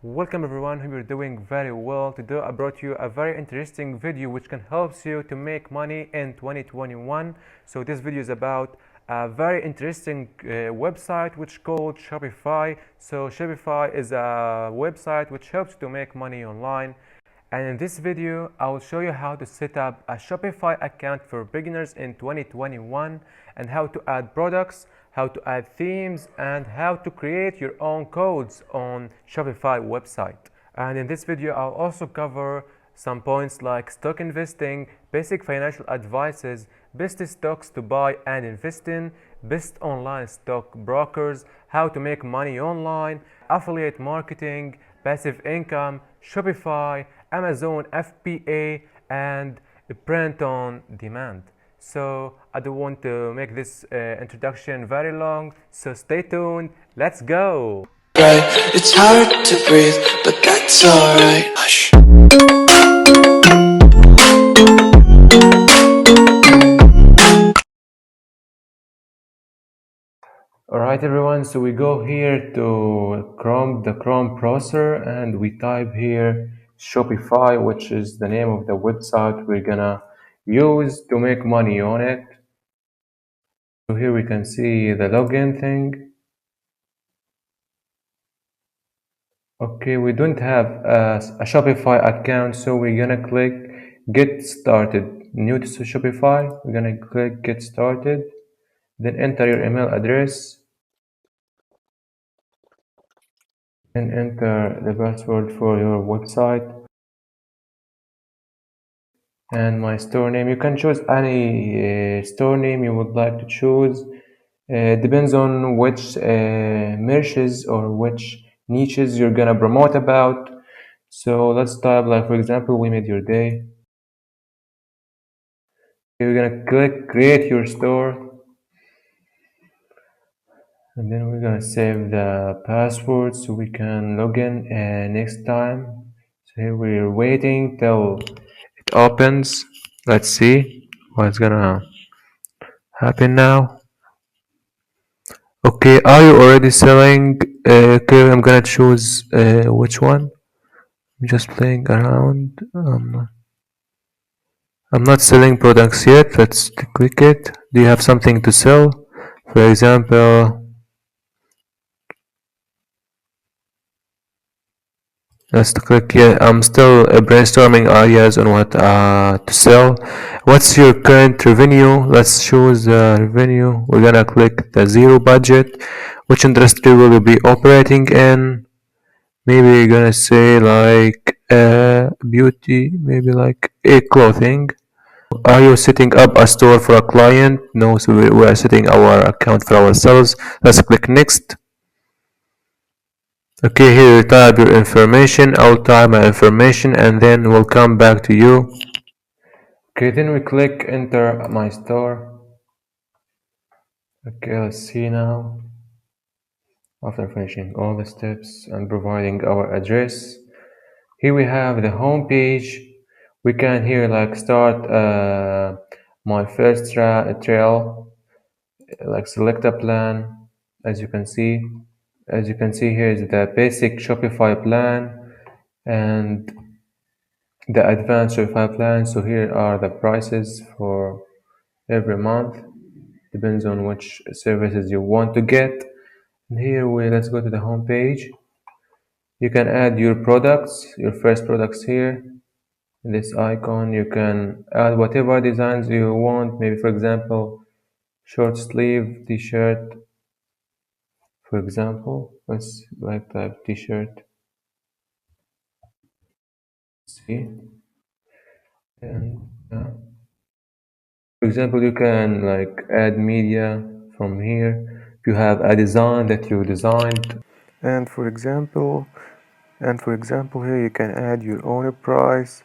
Welcome everyone, hope you're doing very well. Today I brought you a very interesting video which can help you to make money in 2021. So this video is about a very interesting website which called Shopify. So Shopify is a website which helps you to make money online. And in this video, I will show you how to set up a Shopify account for beginners in 2021 and how to add products, how to add themes, and how to create your own codes on Shopify website. And in this video, I'll also cover some points like stock investing, basic financial advices, best stocks to buy and invest in, best online stock brokers, how to make money online, affiliate marketing, passive income, Shopify, Amazon FBA, and print on demand. So I don't want to make this introduction very long, so stay tuned. Let's go. Right, it's hard to breathe, but that's alright. Hush. Alright everyone, so we go here to the Chrome browser, and we type here Shopify, which is the name of the website we're gonna use to make money on it. So here we can see the login thing. Okay, we don't have a Shopify account, so we're gonna click get started. New to Shopify, we're gonna click get started, then enter your email address and enter the password for your website and my store name. You can choose any store name you would like to choose. Depends on which niches or which niches you're gonna promote about. So let's type, like, for example, we made your day. You're gonna click create your store, and then we're gonna save the password so we can log in next time. So here we're waiting till it opens. Let's see what's gonna happen now. Okay, are you already selling? Okay, I'm gonna choose which one. I'm just playing around. I'm not selling products yet. Let's click it. Do you have something to sell? For example, let's click here. I'm still brainstorming ideas on what to sell. What's your current revenue? Let's choose revenue. We're gonna click the zero budget. Which industry will you be operating in? Maybe you're gonna say like beauty, maybe like a clothing. Are you setting up a store for a client? No, so we are setting our account for ourselves. Let's click next. Okay, here you type your information. I'll type my information and then we'll come back to you. Okay, then we click enter my store. Okay, let's see now. After finishing all the steps and providing our address, here we have the home page. We can here like start my first trail, like select a plan. As you can see here is the basic Shopify plan and the advanced Shopify plan. So here are the prices for every month, depends on which services you want to get. And here let's go to the home page. You can add your products, your first products here. This icon, you can add whatever designs you want. Maybe, for example, short sleeve t-shirt, for example. Let's like type t-shirt. See, and for example, you can like add media from here. If you have a design that you designed, and for example, here you can add your own price.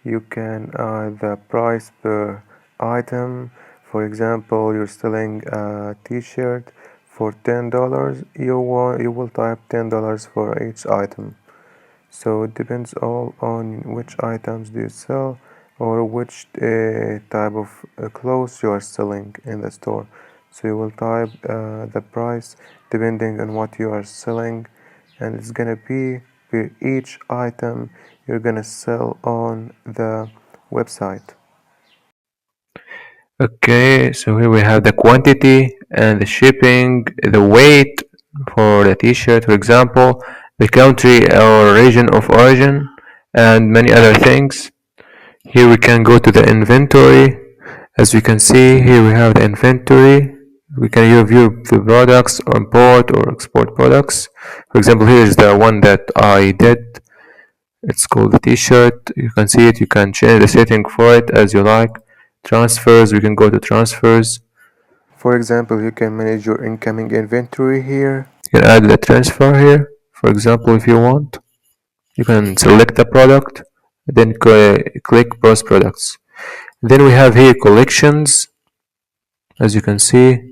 You can add the price per item. For example, you're selling a t-shirt for $10. You will type $10 for each item. So it depends all on which items do you sell or which type of clothes you are selling in the store. So you will type the price depending on what you are selling, and it's gonna be for each item you're gonna sell on the website. Okay, so here we have the quantity and the shipping, the weight for the t-shirt, for example, the country or region of origin, and many other things. Here we can go to the inventory. As you can see, here we have the inventory. We can view the products, or import or export products. For example, here is the one that I did. It's called the t-shirt. You can see it. You can change the setting for it as you like. Transfers, we can go to transfers. For example, you can manage your incoming inventory here. You can add the transfer here. For example, if you want, you can select the product, then click browse products. Then we have here collections. As you can see,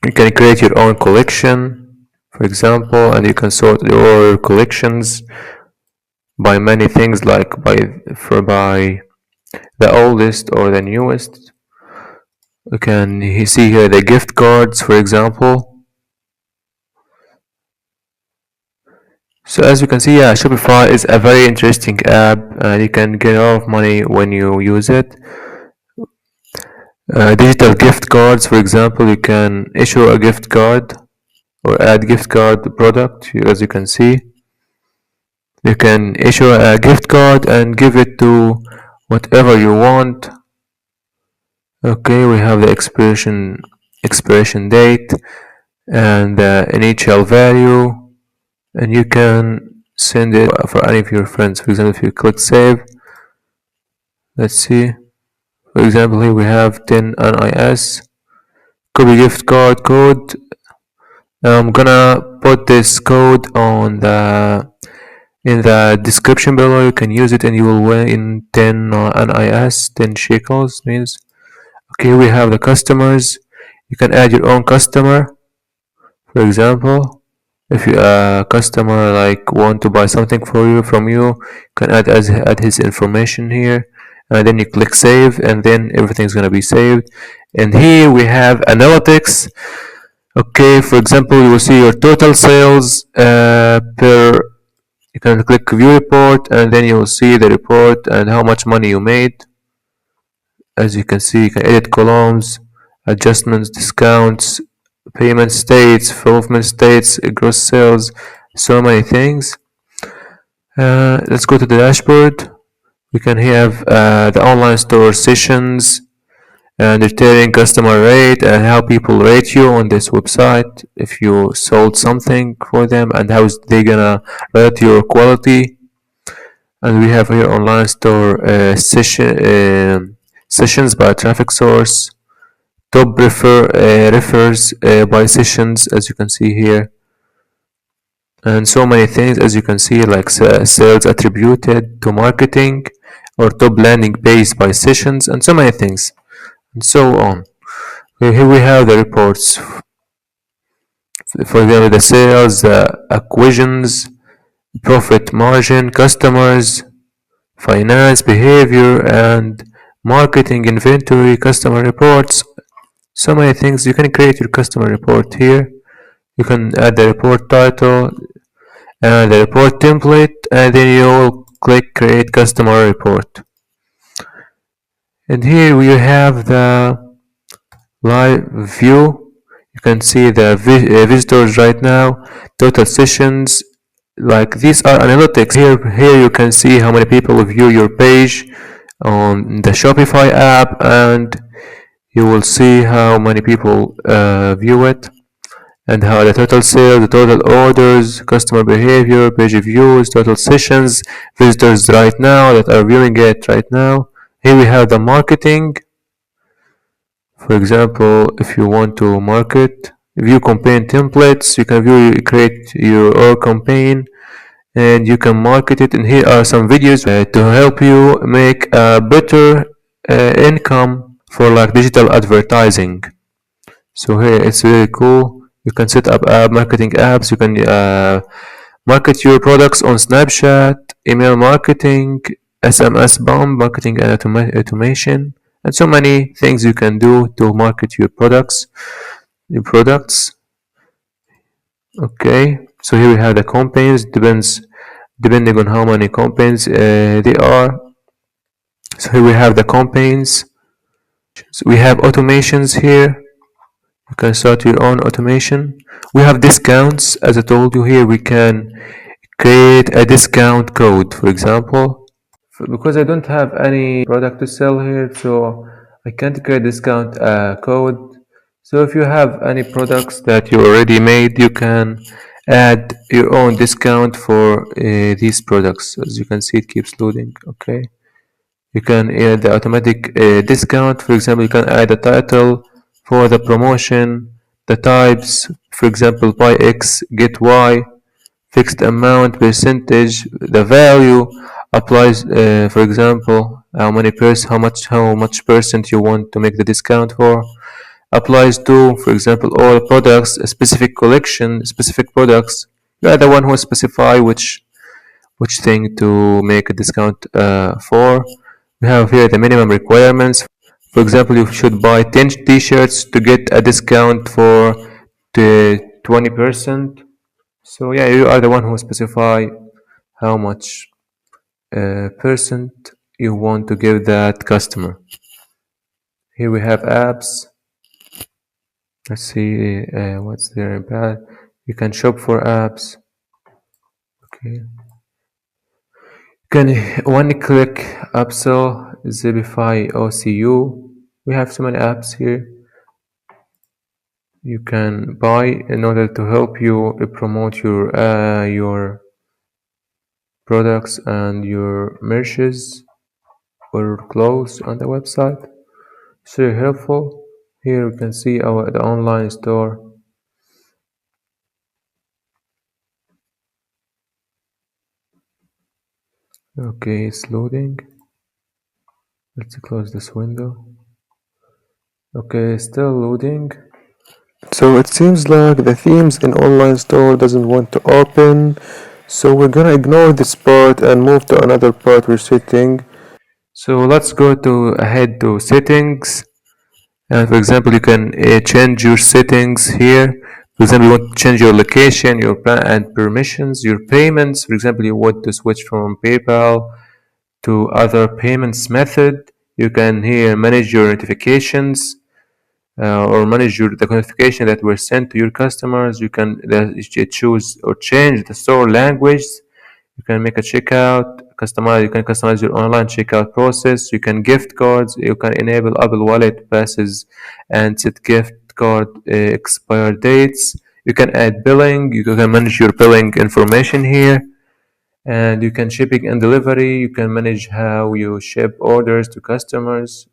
you can create your own collection, for example, and you can sort your collections by many things, like by the oldest or the newest. You can see here the gift cards, for example. So as you can see, yeah, Shopify is a very interesting app, and you can get a lot of money when you use it. Digital gift cards, for example, you can issue a gift card or add gift card product. As you can see, you can issue a gift card and give it to whatever you want. Okay, we have the expiration date and the initial value, and you can send it for any of your friends. For example, if you click save, let's see. For example, here we have 10 NIS. Copy gift card code. I'm gonna put this code in the description below. You can use it and you will win 10 NIS, 10 shekels means. Okay, we have the customers. You can add your own customer. For example, if you a customer like want to buy something from you, you can add his information here, and then you click save, and then everything's gonna be saved. And here we have analytics. Okay, for example, you will see your total sales per. You can click view report, and then you will see the report and how much money you made. As you can see, you can edit columns, adjustments, discounts, payment states, fulfillment states, gross sales, so many things. Let's go to the dashboard. We can have the online store sessions, and returning customer rate, and how people rate you on this website if you sold something for them, and how they gonna rate your quality. And we have here online store sessions by traffic source, top refers by sessions, as you can see here, and so many things, as you can see, like sales attributed to marketing, or top landing page by sessions, and so many things, and so on. Okay, here we have the reports. For example, the sales, acquisitions, profit margin, customers, finance, behavior, and marketing, inventory, customer reports. So many things. You can create your customer report here. You can add the report title and the report template, and then you will click create customer report. And here we have the live view. You can see the visitors right now, total sessions. Like these are analytics. Here you can see how many people view your page on the Shopify app, and you will see how many people view it, and how the total sales, the total orders, customer behavior, page views, total sessions, visitors right now that are viewing it right now. Here we have the marketing. For example, if you want to market, view campaign templates, you can create your own campaign, and you can market it. And here are some videos to help you make a better income for like digital advertising. So here it's really cool. You can set up marketing apps. You can market your products on Snapchat, email marketing, SMS bomb, marketing and automation, and so many things you can do to market your products. Okay. So here we have the campaigns, depending on how many campaigns they are. So here we have the campaigns. So we have automations here. You can start your own automation. We have discounts. As I told you here, we can create a discount code, for example. Because I don't have any product to sell here, so I can't create discount code. So if you have any products that you already made, you can add your own discount for these products. As you can see, it keeps loading. Okay. You can add the automatic discount. For example, you can add a title for the promotion, the types, for example, buy X, get Y, fixed amount, percentage, the value applies, for example, how much percent you want to make the discount for, applies to, for example, all products, a specific collection, specific products. You are the one who specify which thing to make a discount for. We have here the minimum requirements. For example, you should buy 10 t-shirts to get a discount for the 20%. So yeah, you are the one who specify how much percent you want to give that customer. Here we have apps. Let's see what's there about. You can shop for apps. Okay. You can one-click upsell, Zipify, OCU. We have so many apps here. You can buy in order to help you promote your products and your merches or clothes on the website. It's very helpful. Here we can see the online store. Okay, it's loading. Let's close this window. Okay, still loading. So it seems like the themes in online store doesn't want to open. So we're gonna ignore this part and move to another part we're setting. So let's go ahead to settings. And for example, you can change your settings here. For example, you want to change your location, your plan and permissions, your payments. For example, you want to switch from PayPal to other payments method. You can here manage your notifications or manage the notification that were sent to your customers. You can choose or change the store language. You can make a checkout, you can customize your online checkout process. You can gift cards. You can enable Apple Wallet passes and set gift card expire dates. You can add billing. You can manage your billing information here. And you can shipping and delivery. You can manage how you ship orders to customers.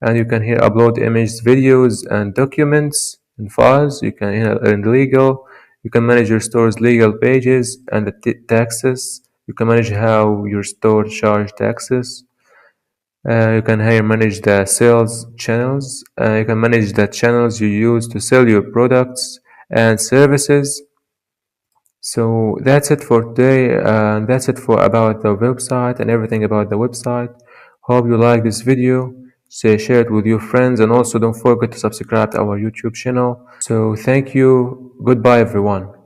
And you can here upload images, videos, and documents and files. You can in legal. You can manage your store's legal pages and the taxes. You can manage how your store charge taxes. You can here manage the sales channels. You can manage the channels you use to sell your products and services. So that's it for today. That's it for about the website and everything about the website. Hope you like this video. Share it with your friends, and also don't forget to subscribe to our YouTube channel. So thank you. Goodbye, everyone.